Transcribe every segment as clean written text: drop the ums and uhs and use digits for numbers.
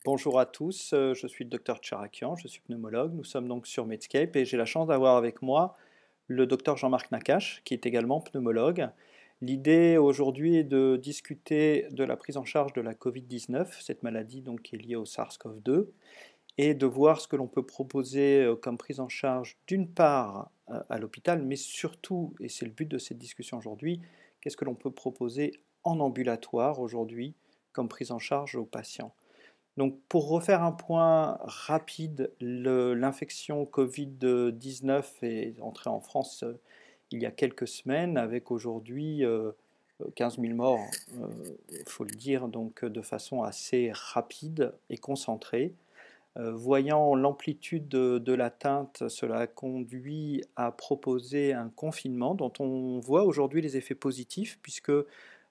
Bonjour à tous, je suis le docteur Tcharakian, je suis pneumologue. Nous sommes donc sur Medscape et j'ai la chance d'avoir avec moi le docteur Jean-Marc Nakache, qui est également pneumologue. L'idée aujourd'hui est de discuter de la prise en charge de la Covid-19, cette maladie donc qui est liée au SARS-CoV-2, et de voir ce que l'on peut proposer comme prise en charge d'une part à l'hôpital, mais surtout, et c'est le but de cette discussion aujourd'hui, qu'est-ce que l'on peut proposer en ambulatoire aujourd'hui comme prise en charge aux patients. Donc, pour refaire un point rapide, l'infection Covid-19 est entrée en France il y a quelques semaines, avec aujourd'hui 15 000 morts, il faut le dire, donc de façon assez rapide et concentrée. Voyant l'amplitude de l'atteinte, cela a conduit à proposer un confinement dont on voit aujourd'hui les effets positifs, puisque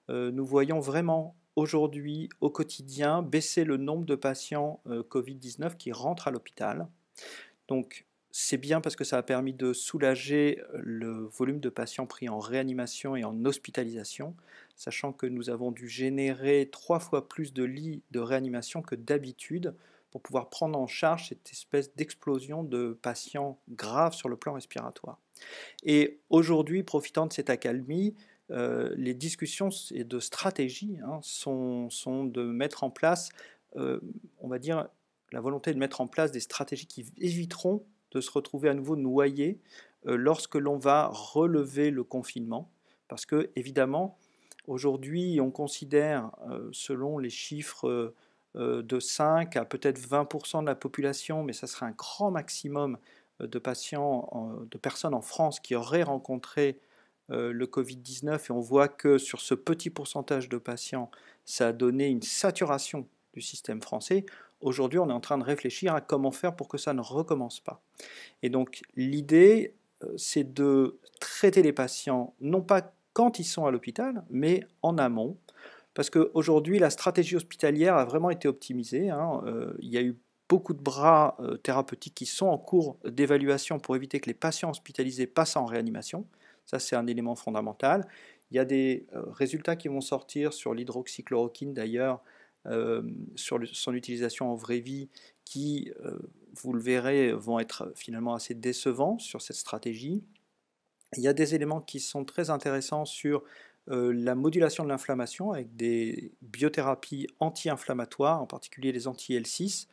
nous voyons vraiment aujourd'hui, au quotidien, baisser le nombre de patients Covid-19 qui rentrent à l'hôpital. Donc, c'est bien parce que ça a permis de soulager le volume de patients pris en réanimation et en hospitalisation, sachant que nous avons dû générer 3 fois plus de lits de réanimation que d'habitude pour pouvoir prendre en charge cette espèce d'explosion de patients graves sur le plan respiratoire. Et aujourd'hui, profitant de cette accalmie, les discussions et de stratégie sont de mettre en place, on va dire, la volonté de mettre en place des stratégies qui éviteront de se retrouver à nouveau noyés lorsque l'on va relever le confinement. Parce que, évidemment, aujourd'hui, on considère, selon les chiffres de 5 à peut-être 20% de la population, mais ça serait un grand maximum de patients, de personnes en France qui auraient rencontré le Covid-19, et on voit que sur ce petit pourcentage de patients, ça a donné une saturation du système français. Aujourd'hui, on est en train de réfléchir à comment faire pour que ça ne recommence pas. Et donc l'idée, c'est de traiter les patients, non pas quand ils sont à l'hôpital, mais en amont, parce qu'aujourd'hui, la stratégie hospitalière a vraiment été optimisée. Il y a eu beaucoup de bras thérapeutiques qui sont en cours d'évaluation pour éviter que les patients hospitalisés passent en réanimation. Ça, c'est un élément fondamental. Il y a des résultats qui vont sortir sur l'hydroxychloroquine, d'ailleurs, sur son utilisation en vraie vie, qui, vous le verrez, vont être finalement assez décevants sur cette stratégie. Il y a des éléments qui sont très intéressants sur la modulation de l'inflammation avec des biothérapies anti-inflammatoires, en particulier les anti-L6,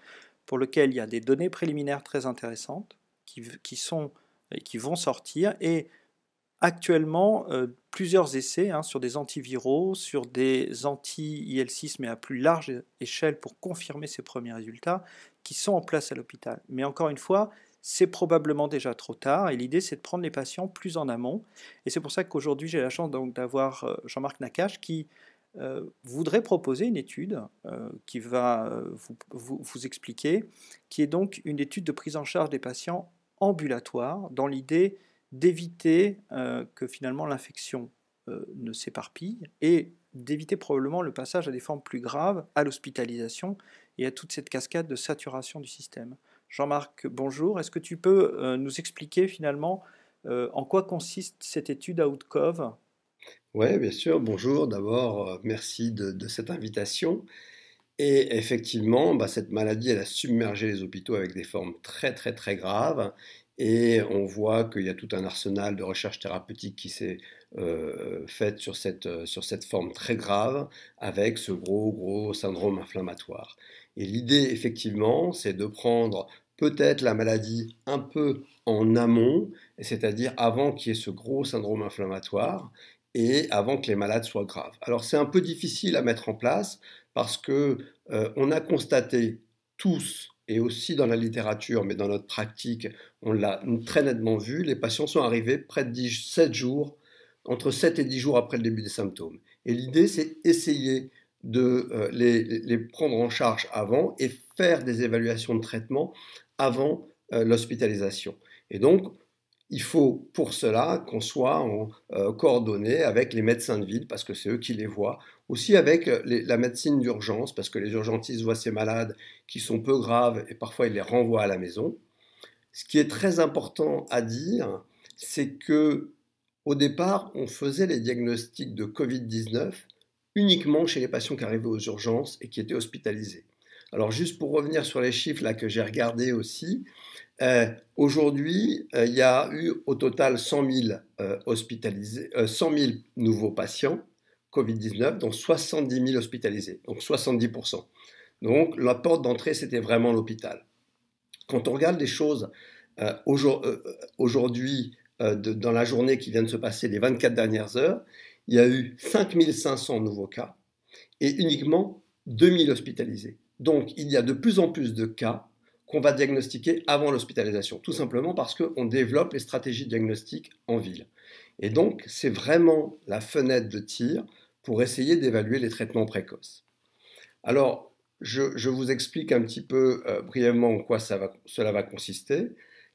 pour lesquelles il y a des données préliminaires très intéressantes qui vont sortir. Et actuellement, plusieurs essais sur des antiviraux, sur des anti-IL6, mais à plus large échelle pour confirmer ces premiers résultats, qui sont en place à l'hôpital. Mais encore une fois, c'est probablement déjà trop tard, et l'idée c'est de prendre les patients plus en amont. Et c'est pour ça qu'aujourd'hui j'ai la chance donc d'avoir Jean-Marc Nakache qui voudrait proposer une étude qui va vous expliquer, qui est donc une étude de prise en charge des patients ambulatoires, dans l'idée d'éviter que finalement l'infection ne s'éparpille et d'éviter probablement le passage à des formes plus graves, à l'hospitalisation et à toute cette cascade de saturation du système. Jean-Marc, bonjour. Est-ce que tu peux nous expliquer finalement en quoi consiste cette étude Outcove? Oui, bien sûr. Bonjour. D'abord, merci de cette invitation. Et effectivement, cette maladie, elle a submergé les hôpitaux avec des formes très, très, très graves. Et on voit qu'il y a tout un arsenal de recherche thérapeutique qui s'est fait sur cette forme très grave, avec ce gros, gros syndrome inflammatoire. Et l'idée, effectivement, c'est de prendre peut-être la maladie un peu en amont, c'est-à-dire avant qu'il y ait ce gros syndrome inflammatoire et avant que les malades soient graves. Alors c'est un peu difficile à mettre en place parce que on a constaté tous, et aussi dans la littérature, mais dans notre pratique, on l'a très nettement vu, les patients sont arrivés près de 7 jours, entre 7 et 10 jours après le début des symptômes. Et l'idée, c'est essayer de les prendre en charge avant et faire des évaluations de traitement avant l'hospitalisation. Et donc, il faut pour cela qu'on soit en coordonné avec les médecins de ville, parce que c'est eux qui les voient, aussi avec la médecine d'urgence, parce que les urgentistes voient ces malades qui sont peu graves et parfois ils les renvoient à la maison. Ce qui est très important à dire, c'est que au départ, on faisait les diagnostics de Covid-19 uniquement chez les patients qui arrivaient aux urgences et qui étaient hospitalisés. Alors juste pour revenir sur les chiffres là que j'ai regardés aussi, aujourd'hui, il y a eu au total 100 000 hospitalisés, 100 000 nouveaux patients Covid-19, dont 70 000 hospitalisés, donc 70%. Donc la porte d'entrée, c'était vraiment l'hôpital. Quand on regarde les choses aujourd'hui, dans la journée qui vient de se passer, les 24 dernières heures, il y a eu 5 500 nouveaux cas et uniquement 2 000 hospitalisés. Donc il y a de plus en plus de cas qu'on va diagnostiquer avant l'hospitalisation, tout simplement parce qu'on développe les stratégies diagnostiques en ville. Et donc c'est vraiment la fenêtre de tir pour essayer d'évaluer les traitements précoces. Alors, je vous explique un petit peu brièvement en quoi cela va consister.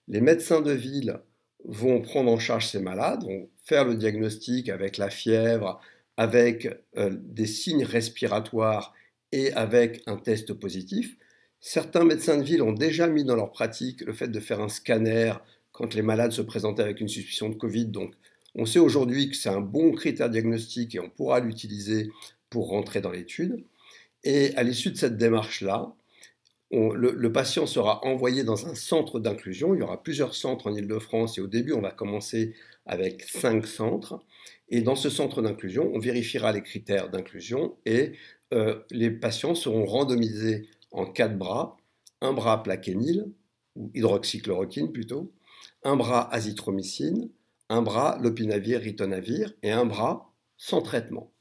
Les médecins de ville vont prendre en charge ces malades, vont faire le diagnostic avec la fièvre, avec des signes respiratoires et avec un test positif. Certains médecins de ville ont déjà mis dans leur pratique le fait de faire un scanner quand les malades se présentaient avec une suspicion de Covid. Donc, on sait aujourd'hui que c'est un bon critère diagnostique et on pourra l'utiliser pour rentrer dans l'étude. Et à l'issue de cette démarche-là, le patient sera envoyé dans un centre d'inclusion. Il y aura plusieurs centres en Île-de-France et au début, on va commencer avec 5 centres. Et dans ce centre d'inclusion, on vérifiera les critères d'inclusion et les patients seront randomisés en 4 bras. Un bras plaquenil, ou hydroxychloroquine plutôt, un bras azithromycine, un bras lopinavir, ritonavir et un bras sans traitement.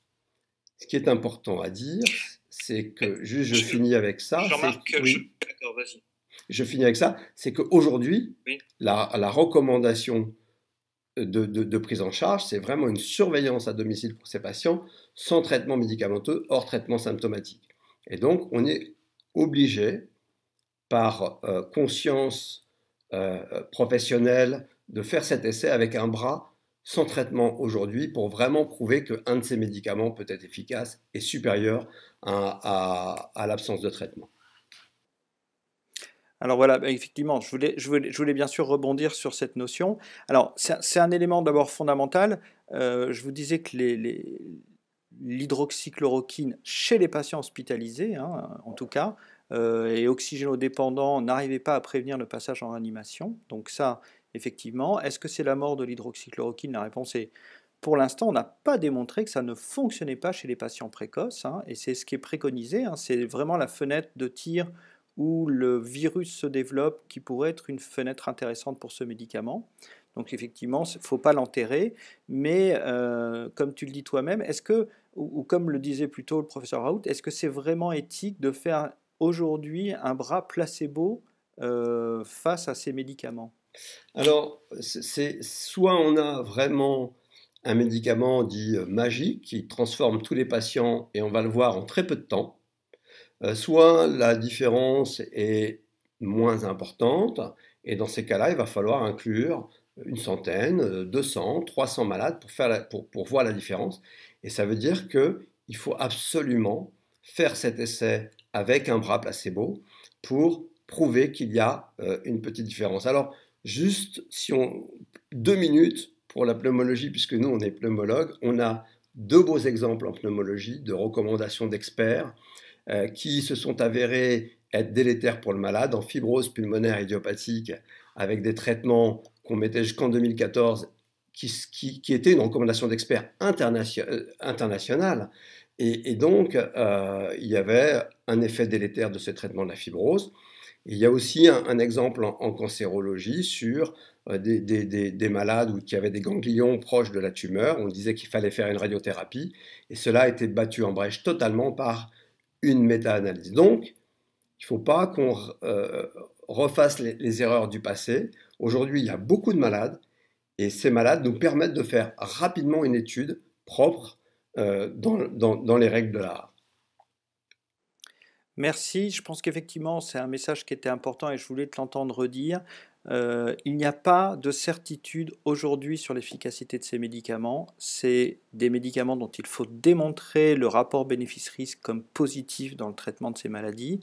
Ce qui est important à dire, c'est que, juste je finis avec ça, Jean-Marc, oui, d'accord, vas-y. je finis avec ça, c'est qu'aujourd'hui, Oui. la recommandation de prise en charge, c'est vraiment une surveillance à domicile pour ces patients, sans traitement médicamenteux, hors traitement symptomatique. Et donc, on est obligé, par conscience professionnelle, de faire cet essai avec un bras sans traitement aujourd'hui pour vraiment prouver qu'un de ces médicaments peut être efficace et supérieur à l'absence de traitement. Alors voilà, effectivement, je voulais bien sûr rebondir sur cette notion. Alors, c'est un élément d'abord fondamental. Je vous disais que l'hydroxychloroquine chez les patients hospitalisés, hein, en tout cas, et oxygénodépendants, n'arrivait pas à prévenir le passage en réanimation. Donc ça, effectivement, est-ce que c'est la mort de l'hydroxychloroquine? La réponse est, pour l'instant, on n'a pas démontré que ça ne fonctionnait pas chez les patients précoces, hein, et c'est ce qui est préconisé, hein, c'est vraiment la fenêtre de tir où le virus se développe qui pourrait être une fenêtre intéressante pour ce médicament. Donc effectivement, il ne faut pas l'enterrer, mais comme tu le dis toi-même, est-ce que, ou comme le disait plutôt le professeur Raoult, est-ce que c'est vraiment éthique de faire aujourd'hui un bras placebo face à ces médicaments? Alors, soit on a vraiment un médicament dit magique qui transforme tous les patients et on va le voir en très peu de temps, soit la différence est moins importante, et dans ces cas-là, il va falloir inclure une centaine, 200, 300 malades pour voir la différence. Et ça veut dire qu'il faut absolument faire cet essai avec un bras placebo pour prouver qu'il y a une petite différence. Alors, juste si on 2 minutes pour la pneumologie, puisque nous on est pneumologue, on a deux beaux exemples en pneumologie de recommandations d'experts qui se sont avérés être délétères pour le malade en fibrose pulmonaire idiopathique avec des traitements qu'on mettait jusqu'en 2014 qui étaient une recommandation d'experts internationale. Et donc, il y avait un effet délétère de ce traitement de la fibrose. Et il y a aussi un exemple en cancérologie sur des malades qui avaient des ganglions proches de la tumeur. On disait qu'il fallait faire une radiothérapie. Et cela a été battu en brèche totalement par une méta-analyse. Donc, il ne faut pas qu'on refasse les erreurs du passé. Aujourd'hui, il y a beaucoup de malades et ces malades nous permettent de faire rapidement une étude propre dans les règles de l'art. Merci, je pense qu'effectivement c'est un message qui était important et je voulais te l'entendre redire. Il n'y a pas de certitude aujourd'hui sur l'efficacité de ces médicaments. C'est des médicaments dont il faut démontrer le rapport bénéfice-risque comme positif dans le traitement de ces maladies.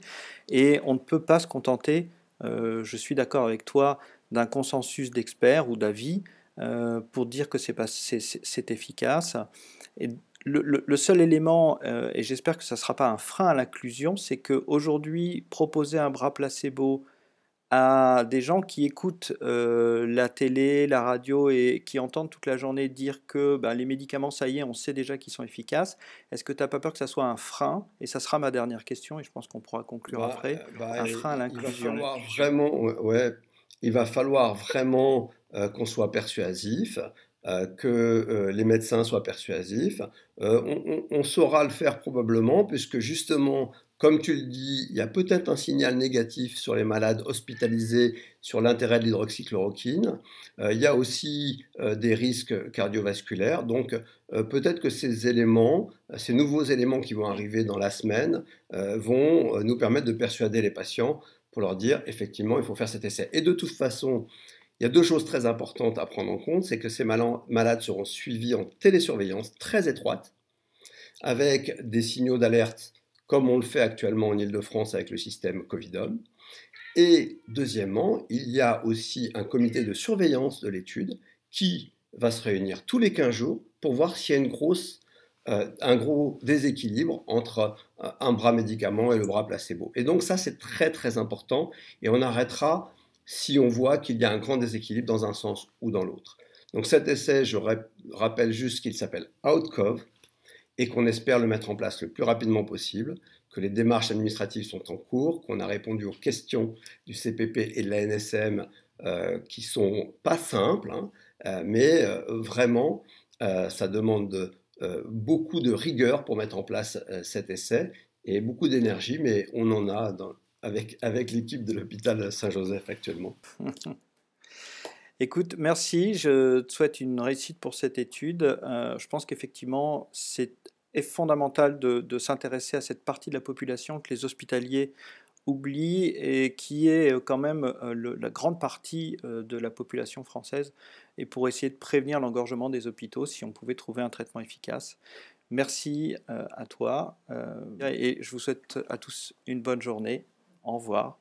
Et on ne peut pas se contenter, je suis d'accord avec toi, d'un consensus d'experts ou d'avis pour dire que c'est efficace. Et le seul élément, et j'espère que ça ne sera pas un frein à l'inclusion, c'est qu'aujourd'hui, proposer un bras placebo à des gens qui écoutent la télé, la radio et qui entendent toute la journée dire que ben, les médicaments, ça y est, on sait déjà qu'ils sont efficaces, est-ce que tu n'as pas peur que ça soit un frein? Et ça sera ma dernière question, et je pense qu'on pourra conclure après, un frein à Il va l'inclusion. falloir vraiment, ouais, ouais, il va falloir vraiment qu'on soit persuasif, que les médecins soient persuasifs. On saura le faire probablement, puisque justement, comme tu le dis, il y a peut-être un signal négatif sur les malades hospitalisés sur l'intérêt de l'hydroxychloroquine. Il y a aussi des risques cardiovasculaires. Donc, peut-être que ces éléments, ces nouveaux éléments qui vont arriver dans la semaine, vont nous permettre de persuader les patients pour leur dire effectivement il faut faire cet essai. Et de toute façon, il y a deux choses très importantes à prendre en compte, c'est que ces malades seront suivis en télésurveillance très étroite, avec des signaux d'alerte comme on le fait actuellement en Ile-de-France avec le système Covidom. Et deuxièmement, il y a aussi un comité de surveillance de l'étude qui va se réunir tous les 15 jours pour voir s'il y a un gros déséquilibre entre un bras médicament et le bras placebo. Et donc ça, c'est très très important et on arrêtera si on voit qu'il y a un grand déséquilibre dans un sens ou dans l'autre. Donc cet essai, je rappelle juste qu'il s'appelle OutCov et qu'on espère le mettre en place le plus rapidement possible, que les démarches administratives sont en cours, qu'on a répondu aux questions du CPP et de la NSM qui sont pas simples, hein, mais vraiment, ça demande beaucoup de rigueur pour mettre en place cet essai et beaucoup d'énergie, mais on en a avec l'équipe de l'hôpital Saint-Joseph actuellement. Écoute, merci, je te souhaite une réussite pour cette étude. Je pense qu'effectivement, est fondamental de s'intéresser à cette partie de la population que les hospitaliers oublient et qui est quand même la grande partie de la population française, et pour essayer de prévenir l'engorgement des hôpitaux si on pouvait trouver un traitement efficace. Merci à toi et je vous souhaite à tous une bonne journée. Au revoir.